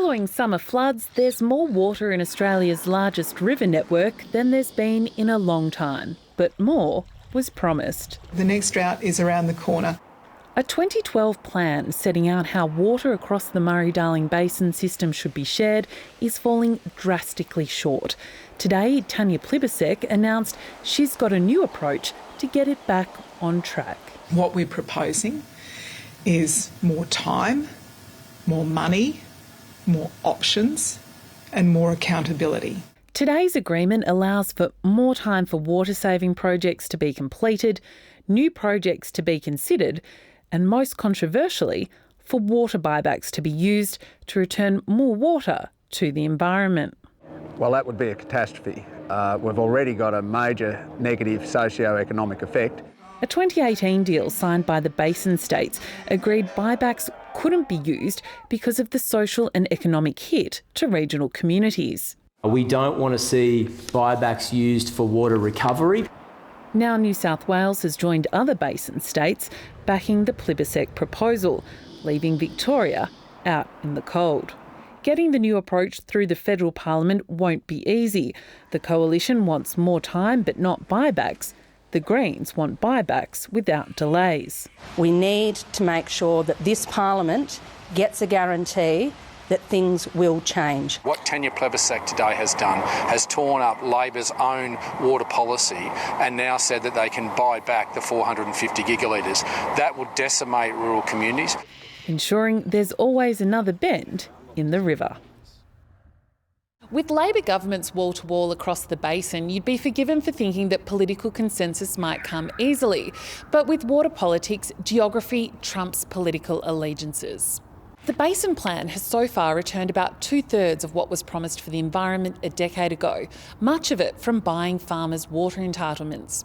Following summer floods, there's more water in Australia's largest river network than there's been in a long time. But more was promised. The next drought is around the corner. A 2012 plan setting out how water across the Murray-Darling Basin system should be shared is falling drastically short. Today, Tanya Plibersek announced she's got a new approach to get it back on track. What we're proposing is more time, more money, more options and more accountability. Today's agreement allows for more time for water-saving projects to be completed, new projects to be considered, and most controversially, for water buybacks to be used to return more water to the environment. Well, that would be a catastrophe. We've already got a major negative socio-economic effect. A 2018 deal signed by the Basin states agreed buybacks couldn't be used because of the social and economic hit to regional communities. We don't want to see buybacks used for water recovery. Now New South Wales has joined other Basin states backing the Plibersek proposal, leaving Victoria out in the cold. Getting the new approach through the federal parliament won't be easy. The coalition wants more time but not buybacks. The Greens want buybacks without delays. We need to make sure that this parliament gets a guarantee that things will change. What Tanya Plibersek today has done has torn up Labor's own water policy and now said that they can buy back the 450 gigalitres. That will decimate rural communities. Ensuring there's always another bend in the river. With Labor governments wall-to-wall across the basin, you'd be forgiven for thinking that political consensus might come easily. But with water politics, geography trumps political allegiances. The Basin Plan has so far returned about 2/3 of what was promised for the environment a decade ago, much of it from buying farmers' water entitlements.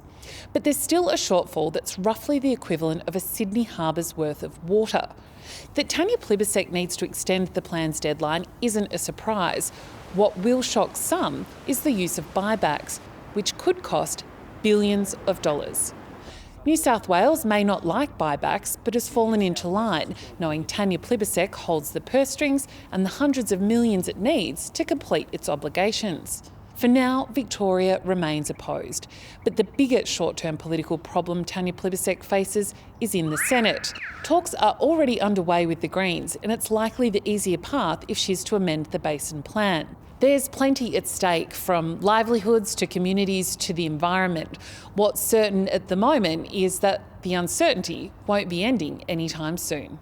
But there's still a shortfall that's roughly the equivalent of a Sydney harbour's worth of water. That Tanya Plibersek needs to extend the plan's deadline isn't a surprise. What will shock some is the use of buybacks, which could cost billions of dollars. New South Wales may not like buybacks, but has fallen into line, knowing Tanya Plibersek holds the purse strings and the hundreds of millions it needs to complete its obligations. For now, Victoria remains opposed. But the bigger short-term political problem Tanya Plibersek faces is in the Senate. Talks are already underway with the Greens, and it's likely the easier path if she's to amend the Basin Plan. There's plenty at stake, from livelihoods to communities to the environment. What's certain at the moment is that the uncertainty won't be ending anytime soon.